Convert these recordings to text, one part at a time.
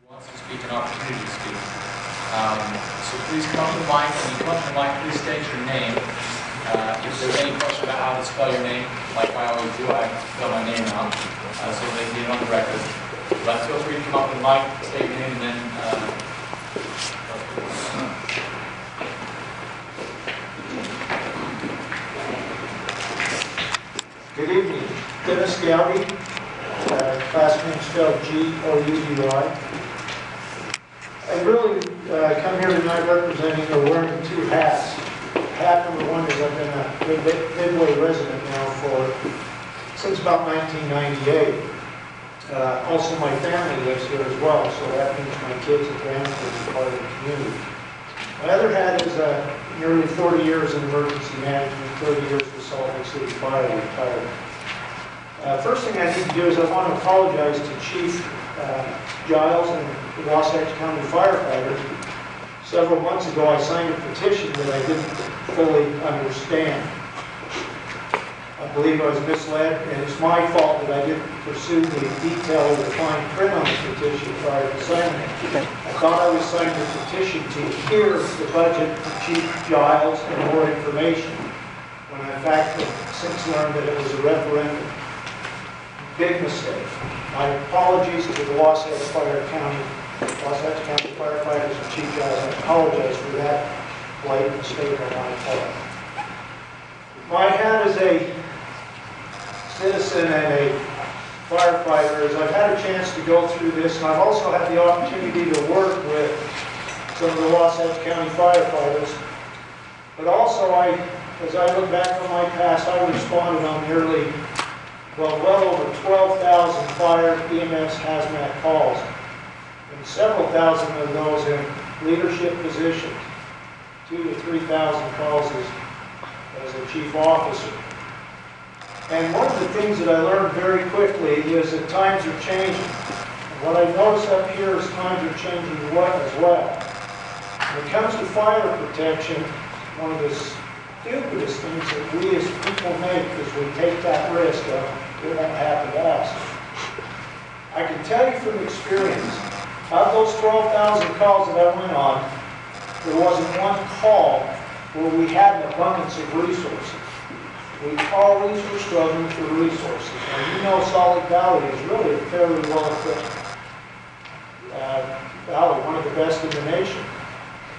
Wants to speak an opportunity to speak. So please come to the mic. When you come to the mic, please state your name. If there's any question about how to spell your name, like I always do, I spell my name out so they can get it on the record. But feel free to come up to the mic, state your name, and then Good evening. Dennis Gowdy, last name spelled Goudy. I really come here tonight representing or wearing two hats. Hat number one is I've been a Midway resident now since about 1998. Also my family lives here as well, so that means my kids and grandkids are part of the community. My other hat is nearly 40 years in emergency management, 30 years with Salt Lake City Fire, retired. First thing I need to do is I want to apologize to Chief Giles and the Wasatch County firefighters. Several months ago I signed a petition that I didn't fully understand. I believe I was misled, and it's my fault that I didn't pursue the detail of the fine print on the petition prior to signing it. I thought I was signing a petition to hear the budget from Chief Giles and more information, when I in fact have since learned that it was a referendum. Big mistake. My apologies to the Wasatch County firefighters and Chief Giles. I apologize for that blatant mistake on my part. My hat as a citizen and a firefighter is I've had a chance to go through this, and I've also had the opportunity to work with some of the Wasatch County firefighters. But also, as I look back on my past, I responded on nearly well over 12,000 fire, EMS, hazmat calls, and several thousand of those in leadership positions, 2,000 to 3,000 calls as a chief officer. And one of the things that I learned very quickly is that times are changing. And what I notice up here is times are changing as well. When it comes to fire protection, one of the stupidest things that we as people make is we take that risk of it won't happen to us. I can tell you from experience, of those 12,000 calls that I went on, there wasn't one call where we had an abundance of resources. We always were struggling for resources. And you know Salt Lake Valley is really a fairly well-equipped valley, one of the best in the nation.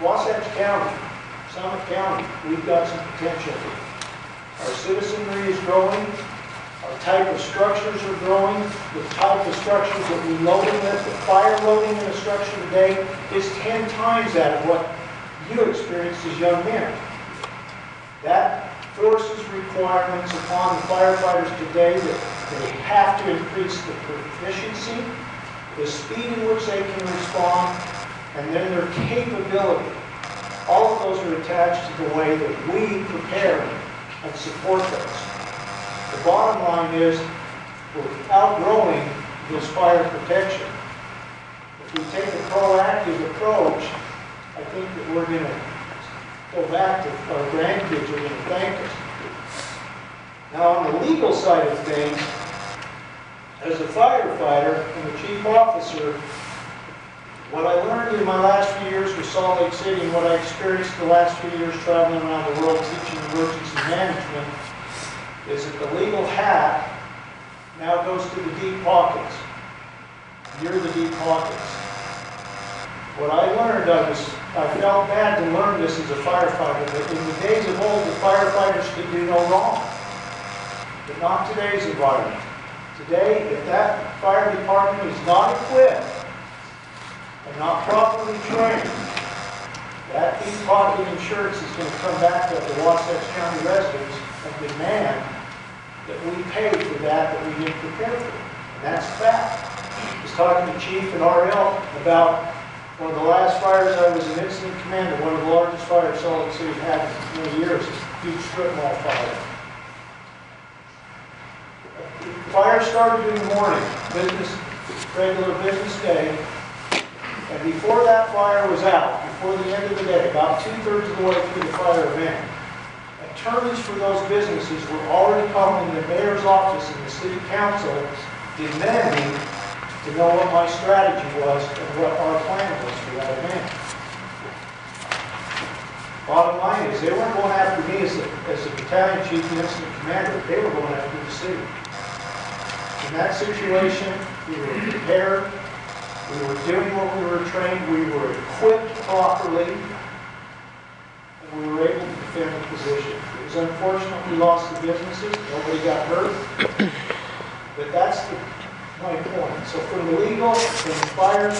Wasatch County, Summit County, we've got some potential. Our citizenry is growing. Our type of structures are growing. The type of structures that we load in with, the fire loading in a structure today is 10 times that of what you experienced as young men. That forces requirements upon the firefighters today that they have to increase the proficiency, the speed in which they can respond, and then their capability. All of those are attached to the way that we prepare and support those. The bottom line is we're outgrowing this fire protection. If we take a proactive approach, I think that we're going to go back to our grandkids are going to thank us. Now on the legal side of things, as a firefighter and a chief officer, what I learned in my last few years with Salt Lake City and what I experienced the last few years traveling around the world teaching emergency management is that the legal hat now goes to the deep pockets. You're the deep pockets. What I learned, I felt bad to learn this as a firefighter, that in the days of old, the firefighters could do no wrong. But not today's environment. Today, if that fire department is not equipped and not properly trained, that deep pocket insurance is going to come back to the Wasatch County residents and demand that we pay for that we didn't prepare for. And that's a fact. I was talking to Chief and RL about one of the last fires. I was an incident commander, one of the largest fires Salt Lake City had in many years, a huge strip mall fire. The fire started in the morning, regular business day, and before that fire was out, before the end of the day, about 2/3 of the way through the fire event, attorneys for those businesses were already calling the mayor's office and the city council demanding to know what my strategy was and what our plan was for that event. Bottom line is, they weren't going after me as a battalion chief and incident commander. They were going after the city. In that situation, we were prepared. We were doing what we were trained. We were equipped properly. And we were able to defend the position. It was unfortunate we lost the businesses. Nobody got hurt. But that's my point. So from the legal, from the fire,